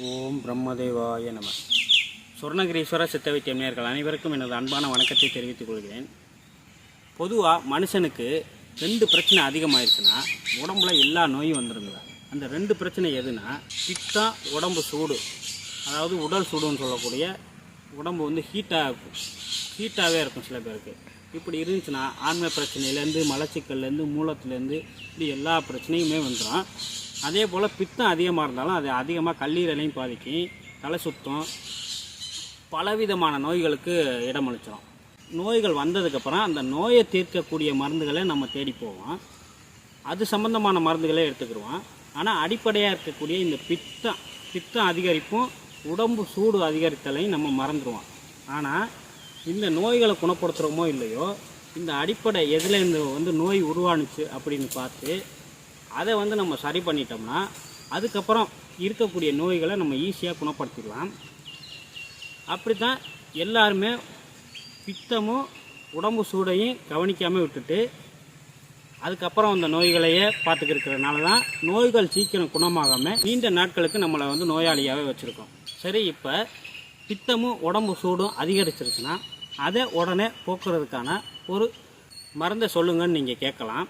ஓம் பிரம்மதேவாய நம. சொர்ணகிரீஸ்வர சித்த வைத்தியம் நேயர்கள் அனைவருக்கும் எனது அன்பான வணக்கத்தை தெரிவித்துக் கொள்கிறேன். பொதுவாக மனுஷனுக்கு 2 பிரச்சனை அதிகமாகிடுச்சுன்னா உடம்புல எல்லா நோயும் வந்துடுங்க. அந்த 2 பிரச்சனை எதுனா, பித்தம், உடம்பு சூடு, அதாவது உடல் சூடுன்னு சொல்லக்கூடிய உடம்பு வந்து ஹீட்டாகவே இருக்கும் சில பேருக்கு. இப்படி இருந்துச்சுன்னா ஆண்மை பிரச்சனையிலேருந்து, மலச்சிக்கல்லேருந்து, மூலத்துலேருந்து இப்படி எல்லா பிரச்சனையுமே வந்துடும். அதே போல் பித்தம் அதிகமாக இருந்தாலும் அது அதிகமாக கல்லீரலையும் பாதிக்கும், தலை சுத்தம், பலவிதமான நோய்களுக்கு இடமளிச்சிடும். நோய்கள் வந்ததுக்கப்புறம் அந்த நோயை தீர்க்கக்கூடிய மருந்துகளை நம்ம தேடி போவோம், அது சம்மந்தமான மருந்துகளே எடுத்துக்கிடுவோம். ஆனால் அடிப்படையாக இருக்கக்கூடிய இந்த பித்தம் அதிகரிப்பும் உடம்பு சூடு அதிகரித்தலையும் நம்ம மறந்துடுவோம். ஆனால் இந்த நோய்களை குணப்படுத்துகிறோமோ இல்லையோ, இந்த அடிப்படை எதில் இந்த நோய் உருவானுச்சு அப்படின்னு பார்த்து அதை நம்ம சரி பண்ணிட்டோம்னா அதுக்கப்புறம் இருக்கக்கூடிய நோய்களை நம்ம ஈஸியாக குணப்படுத்திடலாம். அப்படி தான் எல்லாருமே பித்தமும் உடம்பு சூடையும் கவனிக்காமல் விட்டுட்டு அதுக்கப்புறம் அந்த நோய்களையே பார்த்துக்கிறதுனால தான் நோய்கள் சீக்கிரம் குணமாகாமல் நீண்ட நாட்களுக்கு நம்மளை நோயாளியாகவே வச்சுருக்கோம். சரி, இப்போ பித்தமும் உடம்பு சூடும் அதிகரிச்சிருச்சுன்னா அதை உடனே போக்குறதுக்கான ஒரு மருந்தை சொல்லுங்கன்னு நீங்கள் கேட்கலாம்.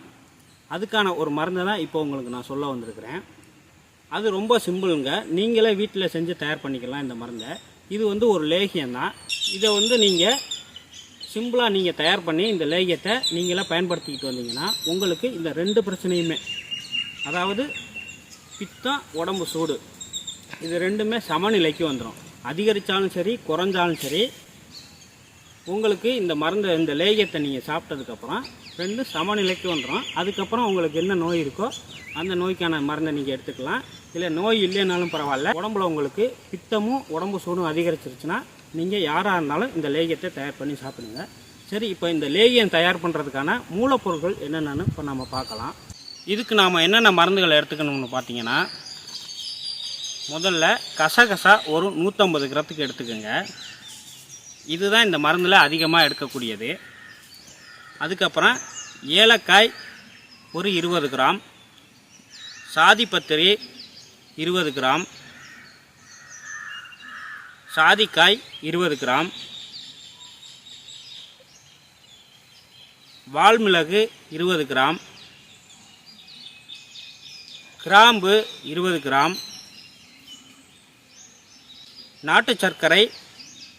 அதுக்கான ஒரு மருந்தை தான் இப்போ உங்களுக்கு நான் சொல்ல வந்திருக்கிறேன். அது ரொம்ப சிம்பிளுங்க, நீங்களே வீட்டில் செஞ்சு தயார் பண்ணிக்கலாம் இந்த மருந்தை. இது ஒரு லேகியம்தான். இதை நீங்கள் சிம்பிளாக நீங்கள் தயார் பண்ணி இந்த லேகியத்தை நீங்களே பயன்படுத்திக்கிட்டு வந்தீங்கன்னா உங்களுக்கு இந்த 2 பிரச்சனையுமே, அதாவது பித்தம், உடம்பு சூடு, இது 2மே சமநிலைக்கு வந்துடும். அதிகரித்தாலும் சரி, குறைஞ்சாலும் சரி, உங்களுக்கு இந்த லேகியத்தை நீங்கள் சாப்பிட்டதுக்கப்புறம் 2 சமநிலைக்கு வந்துடும். அதுக்கப்புறம் உங்களுக்கு என்ன நோய் இருக்கோ அந்த நோய்க்கான மருந்தை நீங்கள் எடுத்துக்கலாம். இல்லை நோய் இல்லைனாலும் பரவாயில்ல, உடம்புல உங்களுக்கு பித்தமும் உடம்பு சூடும் அதிகரிச்சிருச்சுன்னா நீங்கள் யாராக இருந்தாலும் இந்த லேகியத்தை தயார் பண்ணி சாப்பிடுங்க. சரி, இப்போ இந்த லேகியம் தயார் பண்ணுறதுக்கான மூலப்பொருட்கள் என்னென்னு இப்போ நம்ம பார்க்கலாம். இதுக்கு நாம் என்னென்ன மருந்துகளை எடுத்துக்கணும்னு பார்த்தீங்கன்னா, முதல்ல கசகசா ஒரு 150 கிராத்துக்கு எடுத்துக்கோங்க. இதுதான் இந்த மருந்தில் அதிகமாக எடுக்கக்கூடியது. அதுக்கப்புறம் ஏலக்காய் ஒரு 20 கிராம், சாதிப்பத்திரி 20 கிராம், சாதிக்காய் 20 கிராம், வால்மிளகு 20 கிராம், கிராம்பு 20 கிராம், நாட்டு சர்க்கரை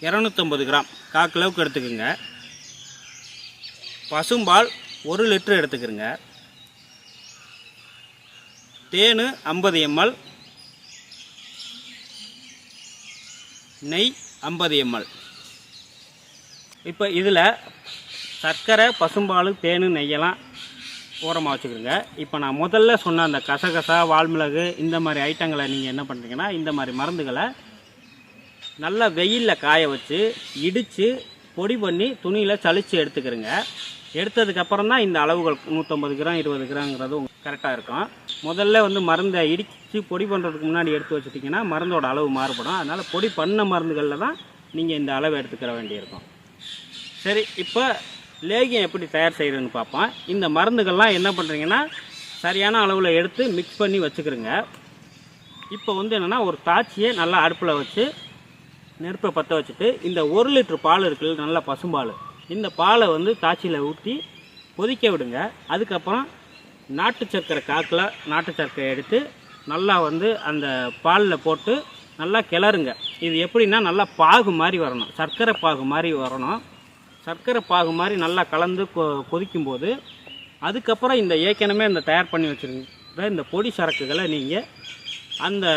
250 கிராம், 1/4 கிலோவுக்கு எடுத்துக்கோங்க. பசும்பால் 1 லிட்டர் எடுத்துக்கிறங்க. தேன் 50 ml, நெய் 50 ml. இப்போ இதில் சர்க்கரை, பசும்பால், தேன், நெய்யெல்லாம் ஓரமாக வச்சுக்கிறோங்க. இப்போ நான் முதல்ல சொன்ன அந்த கசகசா, வால்மிளகு இந்த மாதிரி ஐட்டங்களை நீங்கள் என்ன பண்ணுறீங்கன்னா, இந்த மாதிரி மருந்துகளை நல்லா வெயிலில் காய வச்சு இடித்து பொடி பண்ணி துணியில் சலித்து எடுத்துக்கிறங்க. எடுத்ததுக்கப்புறம் தான் இந்த அளவுகள் 150 கிராம் 20 கிராம்ங்கிறது கரெக்டாக இருக்கும். முதல்ல மருந்தை இடித்து பொடி பண்ணுறதுக்கு முன்னாடி எடுத்து வச்சுட்டிங்கன்னா மருந்தோட அளவு மாறுபடும். அதனால் பொடி பண்ண மருந்துகளில் தான் நீங்கள் இந்த அளவு எடுத்துக்கிற வேண்டியிருக்கும். சரி, இப்போ லேகியம் எப்படி தயார் செய்கிறதுன்னு பார்ப்போம். இந்த மருந்துகள்லாம் என்ன பண்ணுறீங்கன்னா, சரியான அளவில் எடுத்து மிக்ஸ் பண்ணி வச்சுக்கிறோங்க. இப்போ என்னென்னா, ஒரு தாச்சியை நல்லா அடுப்பில் வச்சு நெருப்பை பற்ற வச்சுட்டு இந்த 1 லிட்டர் பால் இருக்குல்ல, நல்ல பசும்பால், இந்த பாலை தாச்சியில் ஊற்றி கொதிக்க விடுங்க. அதுக்கப்புறம் நாட்டு சர்க்கரை 1/4 கிலோ நாட்டு சர்க்கரை எடுத்து நல்லா அந்த பாலில் போட்டு நல்லா கிளறுங்க. இது எப்படின்னா, நல்லா பாகு மாதிரி வரணும், சர்க்கரை பாகு மாதிரி வரணும். சர்க்கரை பாகு மாதிரி நல்லா கலந்து கொதிக்கும்போது அதுக்கப்புறம் இந்த ஏற்கனவே தயார் பண்ணி வச்சுருக்கிற இந்த பொடி சரக்குகளை நீங்கள் அந்த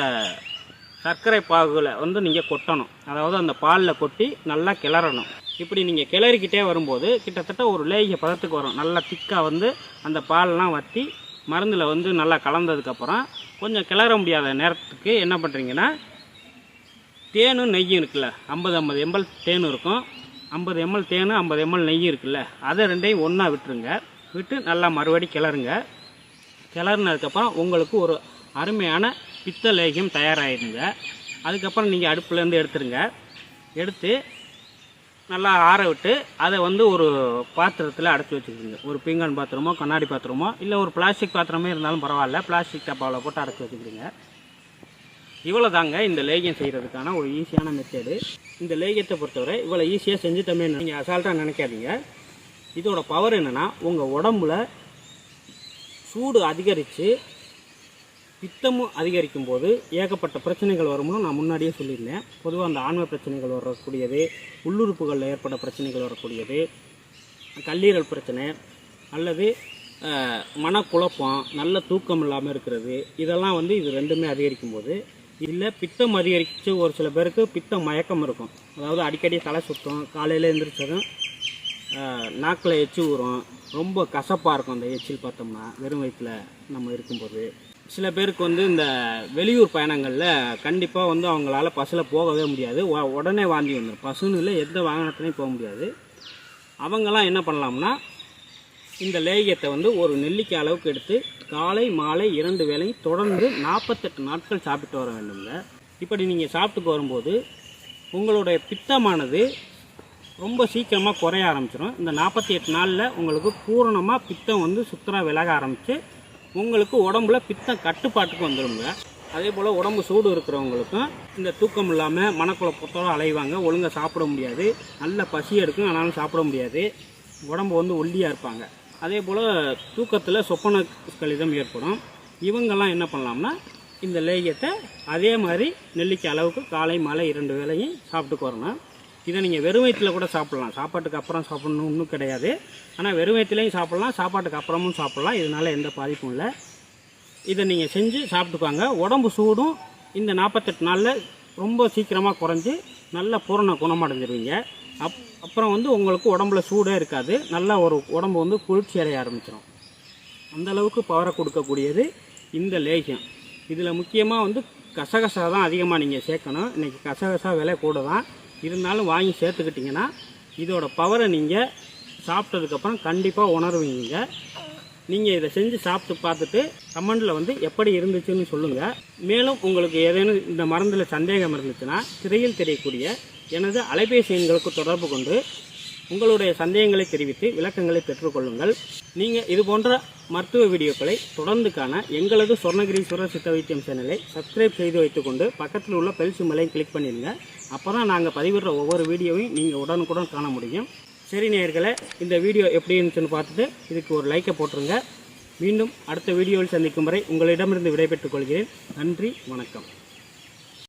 சர்க்கரை பாகுல நீங்கள் கொட்டணும். அதாவது அந்த பாலில் கொட்டி நல்லா கிளறணும். இப்படி நீங்கள் கிளறிக்கிட்டே வரும்போது கிட்டத்தட்ட ஒரு லேகிய பதத்துக்கு வரும். நல்லா திக்காக அந்த பாலெலாம் வற்றி மருந்தில் நல்லா கலந்ததுக்கப்புறம் கொஞ்சம் கிளற முடியாத நேரத்துக்கு என்ன பண்ணுறீங்கன்னா, தேனும் நெய்யும் இருக்குல்ல, 50 ml தேன் இருக்கும், 50 ml தேன், 50 ml நெய் இருக்குல்ல, அதை 2ஐயும் ஒன்றா விட்டுருங்க. விட்டு நல்லா மறுபடி கிளறுங்க. கிளறினதுக்கப்புறம் உங்களுக்கு ஒரு அருமையான பித்த லேகியம் தயாராகிடுங்க. அதுக்கப்புறம் நீங்கள் அடுப்புலேருந்து எடுத்துருங்க. எடுத்து நல்லா ஆற விட்டு அதை ஒரு பாத்திரத்தில் அடைச்சி வச்சுக்கோங்க. ஒரு பீங்கான் பாத்திரமோ, கண்ணாடி பாத்திரமோ, இல்லை ஒரு பிளாஸ்டிக் பாத்திரமே இருந்தாலும் பரவாயில்ல, பிளாஸ்டிக் டப்பாவில் போட்டு அடைச்சி வச்சுக்கிறீங்க. இவ்வளோ தாங்க இந்த லேகியம் செய்கிறதுக்கான ஒரு ஈஸியான மெத்தேடு. இந்த லேகியத்தை பொறுத்தவரை இவ்வளோ ஈஸியாக செஞ்சுட்டோமே நீங்கள் அசால்ட்டாக நினைக்காதீங்க. இதோட பவர் என்னென்னா, உங்கள் உடம்புல சூடு அதிகரித்து பித்தமும் அதிகரிக்கும் போது ஏகப்பட்ட பிரச்சனைகள் வரும்னு நான் முன்னாடியே சொல்லியிருந்தேன். பொதுவாக அந்த ஆன்ம பிரச்சனைகள் வரக்கூடியது, உள்ளுறுப்புகளில் ஏற்பட பிரச்சனைகள் வரக்கூடியது, கல்லீரல் பிரச்சனை அல்லது மனக்குழப்பம், நல்ல தூக்கம் இல்லாமல் இருக்கிறது, இதெல்லாம் வந்து இது ரெண்டுமே அதிகரிக்கும் போது, இதில் பித்தம் அதிகரித்து ஒரு சில பேருக்கு பித்த மயக்கம் இருக்கும். அதாவது அடிக்கடி தலை சுத்தம், காலையில் எழுந்திரிச்சதும் நாக்கில் எச்சி ஊறும், ரொம்ப கசப்பாக இருக்கும் அந்த எச்சில் பார்த்தோம்னா வெறும் வயிற்றில் நம்ம இருக்கும்போது. சில பேருக்கு வந்து இந்த வெளியூர் பயணங்களில் கண்டிப்பாக வந்து அவங்களால பஸ்ஸில் போகவே முடியாது, உடனே வாந்தி வந்துடும். பஸ்ஸுன்னு இல்லை, எந்த வாகனத்துலையும் போக முடியாது. அவங்கெல்லாம் என்ன பண்ணலாம்னா, இந்த லேகியத்தை வந்து ஒரு நெல்லிக்காய் அளவுக்கு எடுத்து காலை மாலை 2 வேளையும் தொடர்ந்து 48 நாட்கள் சாப்பிட்டு வர வேண்டுங்க. இப்படி நீங்கள் சாப்பிட்டு வரும்போது உங்களுடைய பித்தமானது ரொம்ப சீக்கிரமாக குறைய ஆரம்பிச்சிடும். இந்த 48 நாளில் உங்களுக்கு பூரணமாக பித்தம் வந்து சுத்தமாக விலக ஆரம்பித்து உங்களுக்கு உடம்புல பித்தம் கட்டுப்பாட்டுக்கு வந்துடுங்க. அதே போல் உடம்பு சூடு இருக்கிறவங்களுக்கும் இந்த தூக்கம் இல்லாமல் மனக்குழப்பத்தோடு அலைவாங்க, ஒழுங்காக சாப்பிட முடியாது, நல்ல பசி எடுக்கும், ஆனாலும் சாப்பிட முடியாது, உடம்பு வந்து ஒல்லியாக இருப்பாங்க. அதே போல் தூக்கத்தில் சொப்பன கலிதம் ஏற்படும். இவங்கெல்லாம் என்ன பண்ணலாம்னா, இந்த லேகியத்தை அதே மாதிரி நெல்லிக்காய் அளவுக்கு காலை மாலை 2 வேளையும் சாப்பிட்டுக்கு வரணும். இதை நீங்கள் வெறும் வயிற்றில் கூட சாப்பிட்லாம், சாப்பாட்டுக்கு அப்புறம் சாப்பிட்ணும் ஒன்றும் கிடையாது. ஆனால் வெறும் வயிற்றுலையும் சாப்பிட்லாம், சாப்பாட்டுக்கு அப்புறமும் சாப்பிட்லாம், இதனால் எந்த பாதிப்பும் இல்லை. இதை நீங்கள் செஞ்சு சாப்பிட்டுக்குவாங்க. உடம்பு சூடும் இந்த 48 நாளில் ரொம்ப சீக்கிரமாக குறைஞ்சி நல்ல பூரண குணமடைஞ்சிருவீங்க. அப்புறம் வந்து உங்களுக்கு உடம்புல சூடே இருக்காது, நல்லா ஒரு உடம்பு வந்து குளிர்ச்சி அடைய ஆரம்பிச்சிடும். அந்தளவுக்கு பவரை கொடுக்கக்கூடியது இந்த லேகியம். இதில் முக்கியமாக வந்து கசகசா தான் அதிகமாக நீங்கள் சேர்க்கணும். இன்றைக்கி கசகசா விலை கூட தான், இருந்தாலும் வாங்கி சேர்த்துக்கிட்டிங்கன்னா இதோட பவரை நீங்கள் சாப்பிட்டதுக்கப்புறம் கண்டிப்பாக உணர்வீங்க. நீங்கள் இதை செஞ்சு சாப்பிட்டு பார்த்துட்டு கமெண்டில் வந்து எப்படி இருந்துச்சுன்னு சொல்லுங்கள். மேலும் உங்களுக்கு ஏதேனும் இந்த மருந்தில் சந்தேகம் இருந்துச்சுன்னா திரையில் தெரியக்கூடிய எனது அலைபேசி எண்களுக்கு தொடர்பு கொண்டு உங்களுடைய சந்தேகங்களை தெரிவித்து விளக்கங்களை பெற்றுக்கொள்ளுங்கள். நீங்கள் இது போன்ற மருத்துவ வீடியோக்களை தொடர்ந்து காண எங்களது சொர்ணகிரீஸ்வரர் சித்த வைத்தியம் சேனலை சப்ஸ்கிரைப் செய்து வைத்துக்கொண்டு பக்கத்தில் உள்ள பெல் சிம்பலையும் கிளிக் பண்ணிடுங்க. அப்போ தான் நாங்கள் பதிவிடுற ஒவ்வொரு வீடியோவையும் நீங்கள் உடனுக்குடன் காண முடியும். சரி நேயர்களே, இந்த வீடியோ எப்படி இருந்துச்சுன்னு பார்த்துட்டு இதுக்கு ஒரு லைக்கை போட்டுருங்க. மீண்டும் அடுத்த வீடியோவில் சந்திக்கும் வரை உங்களிடமிருந்து விடைபெற்றுக் கொள்கிறேன். நன்றி, வணக்கம்.